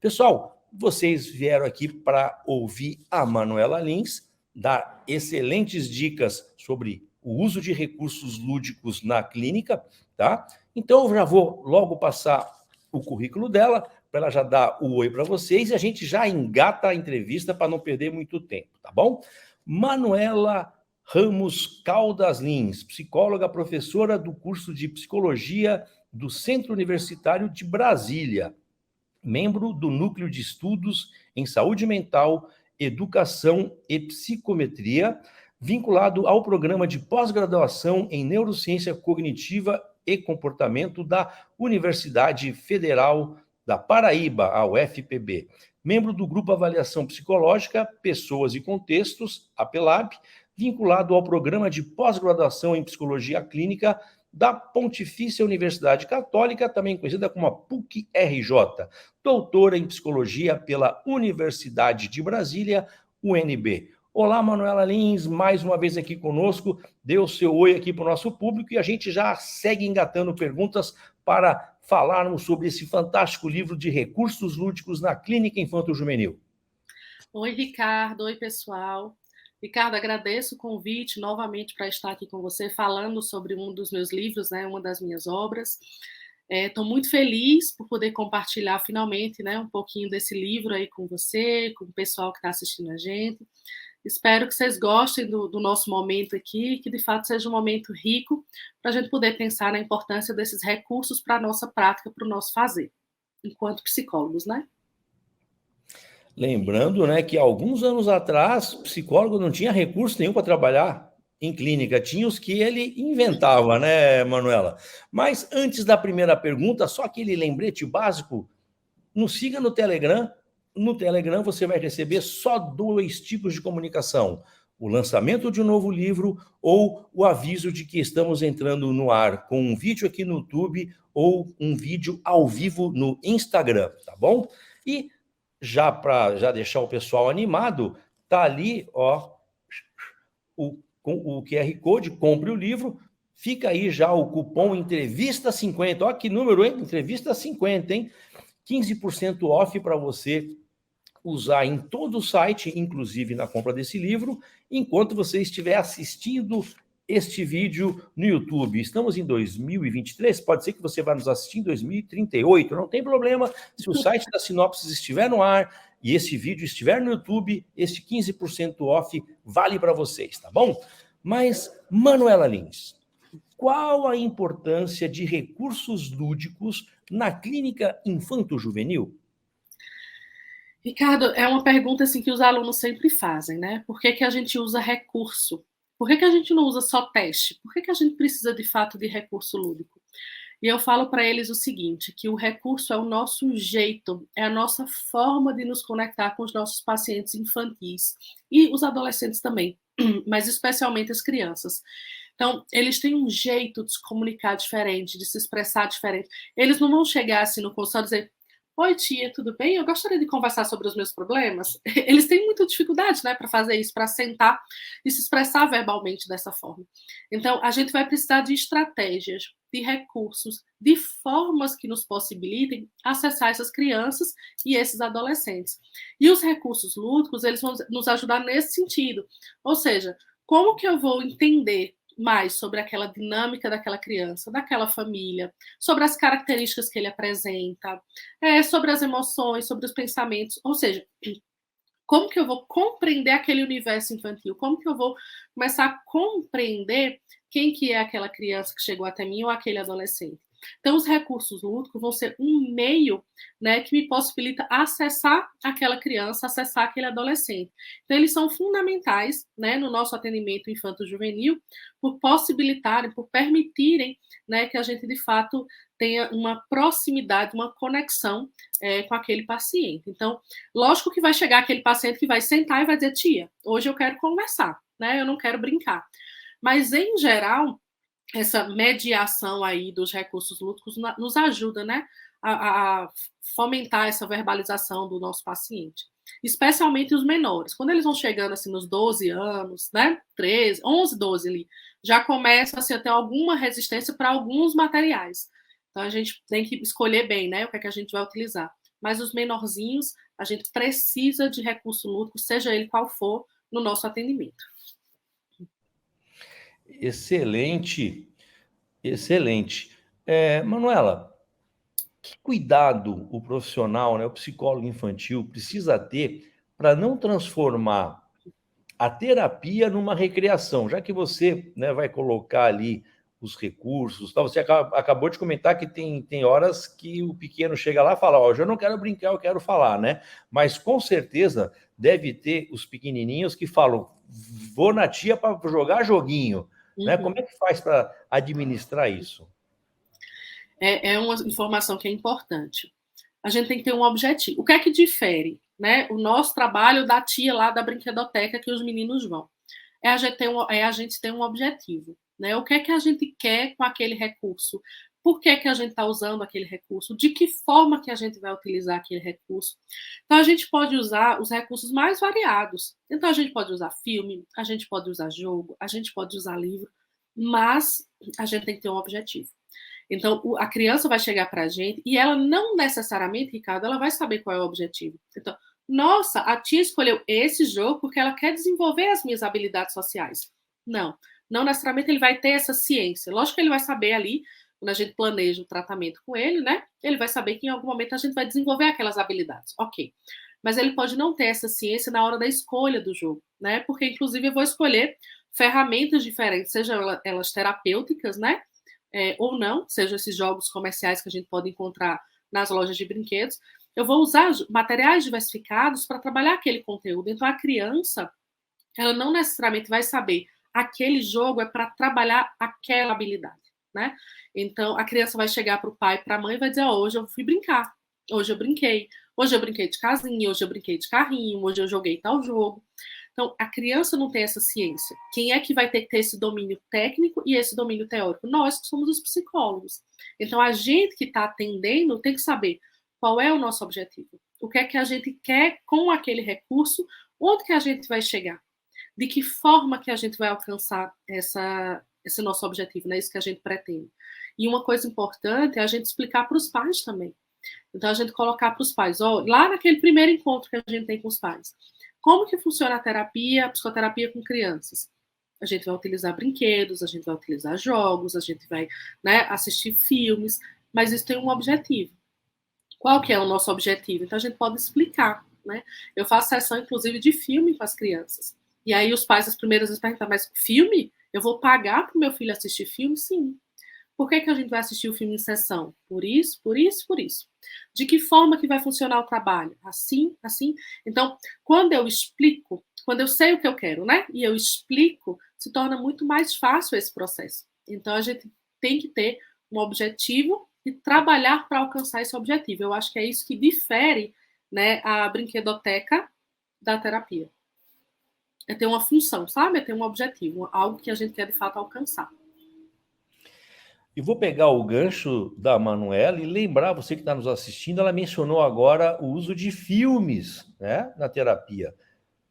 Pessoal, vocês vieram aqui para ouvir a Manuela Lins dar excelentes dicas sobre o uso de recursos lúdicos na clínica, tá? Então, eu já vou logo passar o currículo dela, para ela já dar o oi para vocês, e a gente já engata a entrevista para não perder muito tempo, tá bom? Manuela Ramos Caldas Lins, psicóloga, professora do curso de Psicologia do Centro Universitário de Brasília, membro do Núcleo de Estudos em Saúde Mental, Educação e Psicometria, vinculado ao programa de pós-graduação em Neurociência Cognitiva e Comportamento da Universidade Federal da Paraíba, a UFPB. Membro do Grupo Avaliação Psicológica, Pessoas e Contextos, APELAB, vinculado ao programa de pós-graduação em Psicologia Clínica da Pontifícia Universidade Católica, também conhecida como a PUC-RJ, doutora em Psicologia pela Universidade de Brasília, UNB. Olá, Manuela Lins, mais uma vez aqui conosco, dê o seu oi aqui para o nosso público e a gente já segue engatando perguntas para falarmos sobre esse fantástico livro de recursos lúdicos na clínica infanto-juvenil. Oi, Ricardo, oi, pessoal. Ricardo, agradeço o convite novamente para estar aqui com você, falando sobre um dos meus livros, né, uma das minhas obras. Estou muito feliz por poder compartilhar finalmente, né, um pouquinho desse livro aí com você, com o pessoal que está assistindo a gente. Espero que vocês gostem do nosso momento aqui, que de fato seja um momento rico para a gente poder pensar na importância desses recursos para a nossa prática, para o nosso fazer, enquanto psicólogos, né? Lembrando, né, que alguns anos atrás, o psicólogo não tinha recurso nenhum para trabalhar em clínica, tinha os que ele inventava, né, Manuela? Mas antes da primeira pergunta, só aquele lembrete básico, nos siga no Telegram. No Telegram você vai receber só 2 tipos de comunicação: o lançamento de um novo livro ou o aviso de que estamos entrando no ar com um vídeo aqui no YouTube ou um vídeo ao vivo no Instagram, tá bom? E já para deixar o pessoal animado, tá ali, ó, o QR Code, compre o livro, fica aí já o cupom Entrevista 50, ó que número, hein? Entrevista 50, hein? 15% off para você usar em todo o site, inclusive na compra desse livro, enquanto você estiver assistindo este vídeo no YouTube. Estamos em 2023, pode ser que você vá nos assistir em 2038, não tem problema. Se o site da Sinopsis estiver no ar e esse vídeo estiver no YouTube, esse 15% off vale para vocês, tá bom? Mas, Manuela Lins, qual a importância de recursos lúdicos na clínica infanto-juvenil? Ricardo, é uma pergunta assim, que os alunos sempre fazem, né? Por que a gente usa recurso? Por que a gente não usa só teste? Por que a gente precisa, de fato, de recurso lúdico? E eu falo para eles o seguinte, que o recurso é o nosso jeito, é a nossa forma de nos conectar com os nossos pacientes infantis e os adolescentes também, mas especialmente as crianças. Então, eles têm um jeito de se comunicar diferente, de se expressar diferente. Eles não vão chegar assim no consultório e dizer: oi, tia, tudo bem? Eu gostaria de conversar sobre os meus problemas. Eles têm muita dificuldade, né, para fazer isso, para sentar e se expressar verbalmente dessa forma. Então, a gente vai precisar de estratégias, de recursos, de formas que nos possibilitem acessar essas crianças e esses adolescentes. E os recursos lúdicos, eles vão nos ajudar nesse sentido. Ou seja, como que eu vou entender mais sobre aquela dinâmica daquela criança, daquela família, sobre as características que ele apresenta, sobre as emoções, sobre os pensamentos, ou seja, como que eu vou compreender aquele universo infantil? Como que eu vou começar a compreender quem que é aquela criança que chegou até mim ou aquele adolescente? Então, os recursos lúdicos vão ser um meio, né, que me possibilita acessar aquela criança, acessar aquele adolescente. Então, eles são fundamentais, né, no nosso atendimento infanto-juvenil, por possibilitarem, por permitirem, né, que a gente, de fato, tenha uma proximidade, uma conexão com aquele paciente. Então, lógico que vai chegar aquele paciente que vai sentar e vai dizer: tia, hoje eu quero conversar, né, eu não quero brincar. Mas, em geral, essa mediação aí dos recursos lúdicos nos ajuda, né, a fomentar essa verbalização do nosso paciente. Especialmente os menores. Quando eles vão chegando assim nos 12 anos, né, 13, 11, 12 ali, já começa assim, a ter alguma resistência para alguns materiais. Então a gente tem que escolher bem, né, o que é que a gente vai utilizar. mas os menorzinhos, a gente precisa de recurso lúdico, seja ele qual for, no nosso atendimento. Excelente, excelente. Manuela, que cuidado o profissional, né, o psicólogo infantil precisa ter para não transformar a terapia numa recreação, já que você, né, vai colocar ali os recursos, tá? Você acabou de comentar que tem horas que o pequeno chega lá e fala, hoje eu não quero brincar, eu quero falar, né? Mas com certeza deve ter os pequenininhos que falam, vou na tia para jogar joguinho, né? Como é que faz para administrar isso? É uma informação que é importante. A gente tem que ter um objetivo. O que é que difere, né, o nosso trabalho da tia lá da brinquedoteca que os meninos vão? A gente ter um objetivo, né? O que é que a gente quer com aquele recurso? Por que a gente está usando aquele recurso? De que forma que a gente vai utilizar aquele recurso? Então, a gente pode usar os recursos mais variados. Então, a gente pode usar filme, a gente pode usar jogo, a gente pode usar livro, mas a gente tem que ter um objetivo. Então, a criança vai chegar para a gente e ela não necessariamente, Ricardo, ela vai saber qual é o objetivo. Então, nossa, a tia escolheu esse jogo porque ela quer desenvolver as minhas habilidades sociais. Não, não necessariamente ele vai ter essa ciência. Lógico que ele vai saber ali, quando a gente planeja o tratamento com ele, né? Ele vai saber que em algum momento a gente vai desenvolver aquelas habilidades. Ok. Mas ele pode não ter essa ciência na hora da escolha do jogo, né? Porque, inclusive, eu vou escolher ferramentas diferentes, sejam elas terapêuticas, né? Ou não, sejam esses jogos comerciais que a gente pode encontrar nas lojas de brinquedos, eu vou usar materiais diversificados para trabalhar aquele conteúdo. Então, a criança, ela não necessariamente vai saber aquele jogo é para trabalhar aquela habilidade, né? Então, a criança vai chegar para o pai, para a mãe e vai dizer, hoje eu fui brincar, hoje eu brinquei de casinha, hoje eu brinquei de carrinho, hoje eu joguei tal jogo. Então, a criança não tem essa ciência. Quem é que vai ter que ter esse domínio técnico e esse domínio teórico? Nós que somos os psicólogos. Então, a gente que está atendendo tem que saber qual é o nosso objetivo. O que é que a gente quer com aquele recurso, onde que a gente vai chegar? De que forma que a gente vai alcançar esse nosso objetivo, né? Isso que a gente pretende. E uma coisa importante é a gente explicar para os pais também. Então, a gente colocar para os pais, lá naquele primeiro encontro que a gente tem com os pais, como que funciona a psicoterapia com crianças? A gente vai utilizar brinquedos, a gente vai utilizar jogos, a gente vai, né, assistir filmes, mas isso tem um objetivo. Qual que é o nosso objetivo? Então, a gente pode explicar, né? Eu faço sessão, inclusive, de filme com as crianças. E aí os pais, as primeiras vezes, perguntam, mas filme? Eu vou pagar para o meu filho assistir filme? Sim. Por que a gente vai assistir o filme em sessão? Por isso, por isso, por isso. De que forma que vai funcionar o trabalho? Assim, assim. Então, quando eu explico, quando eu sei o que eu quero, né? E eu explico, se torna muito mais fácil esse processo. Então, a gente tem que ter um objetivo e trabalhar para alcançar esse objetivo. Eu acho que é isso que difere, né, a brinquedoteca da terapia. É ter uma função, sabe? É ter um objetivo, algo que a gente quer de fato alcançar. E vou pegar o gancho da Manuela e lembrar você que está nos assistindo, ela mencionou agora o uso de filmes, né, na terapia.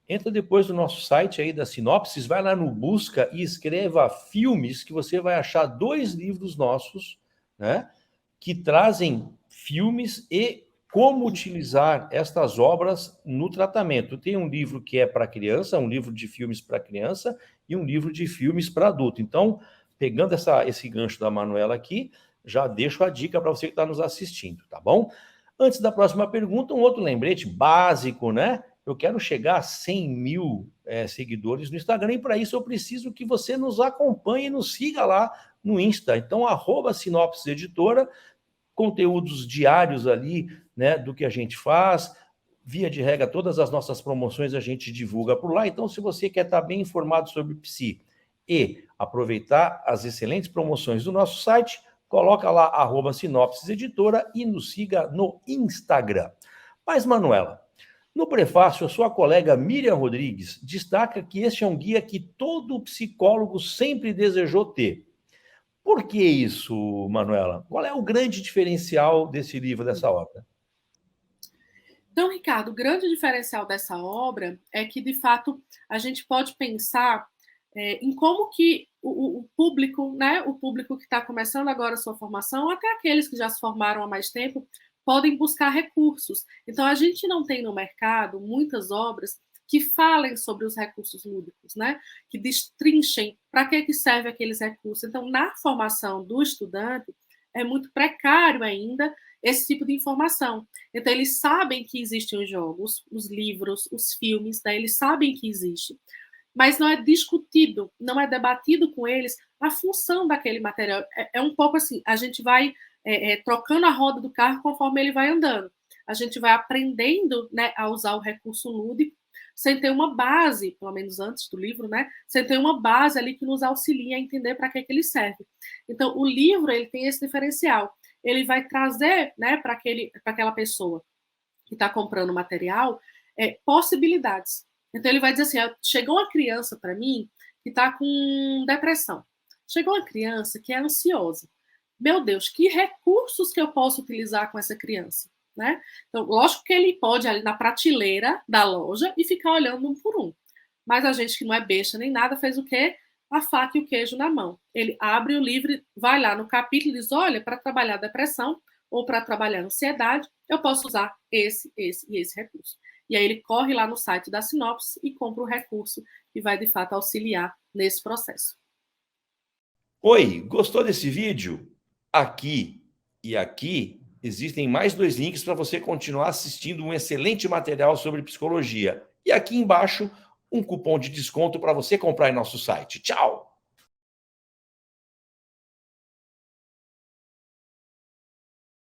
Entra depois no nosso site aí da Sinopses, vai lá no Busca e escreva filmes, que você vai achar 2 livros nossos, né, que trazem filmes e como utilizar estas obras no tratamento. Tem um livro que é para criança, um livro de filmes para criança e um livro de filmes para adulto. Então, pegando esse gancho da Manuela aqui, já deixo a dica para você que está nos assistindo, tá bom? Antes da próxima pergunta, um outro lembrete básico, né? Eu quero chegar a 100 mil seguidores no Instagram e para isso eu preciso que você nos acompanhe e nos siga lá no Insta. Então, @Sinopses Editora, conteúdos diários ali, né, do que a gente faz. Via de regra, todas as nossas promoções a gente divulga por lá. Então, se você quer estar bem informado sobre psi e aproveitar as excelentes promoções do nosso site, coloca lá @Sinopses Editora e nos siga no Instagram. Mas, Manuela, no prefácio, a sua colega Miriam Rodrigues destaca que este é um guia que todo psicólogo sempre desejou ter. Por que isso, Manuela? Qual é o grande diferencial desse livro, dessa obra? Então, Ricardo, o grande diferencial dessa obra é que, de fato, a gente pode pensar em como que o público, né, o público que está começando agora a sua formação, até aqueles que já se formaram há mais tempo, podem buscar recursos. Então, a gente não tem no mercado muitas obras que falem sobre os recursos lúdicos, né? Que destrinchem para que serve aqueles recursos. Então, na formação do estudante, é muito precário ainda esse tipo de informação. Então, eles sabem que existem os jogos, os livros, os filmes, né? Eles sabem que existe, mas não é discutido, não é debatido com eles a função daquele material. É um pouco assim, a gente vai trocando a roda do carro conforme ele vai andando. A gente vai aprendendo, né, a usar o recurso lúdico sem ter uma base, pelo menos antes do livro, né, sem ter uma base ali que nos auxilia a entender para que ele serve. Então, o livro ele tem esse diferencial. Ele vai trazer, né, para aquela pessoa que está comprando material possibilidades. Então, ele vai dizer assim, chegou uma criança para mim que está com depressão. Chegou uma criança que é ansiosa. Meu Deus, que recursos que eu posso utilizar com essa criança? Né? Então, lógico que ele pode ir ali na prateleira da loja e ficar olhando um por um. Mas a gente que não é besta nem nada fez o quê? A faca e o queijo na mão. Ele abre o livro, vai lá no capítulo e diz, olha, para trabalhar depressão ou para trabalhar ansiedade, eu posso usar esse e esse recurso. E aí ele corre lá no site da Sinopse e compra o recurso que vai, de fato, auxiliar nesse processo. Oi, gostou desse vídeo? Aqui e aqui existem mais 2 links para você continuar assistindo um excelente material sobre psicologia. E aqui embaixo, um cupom de desconto para você comprar em nosso site. Tchau!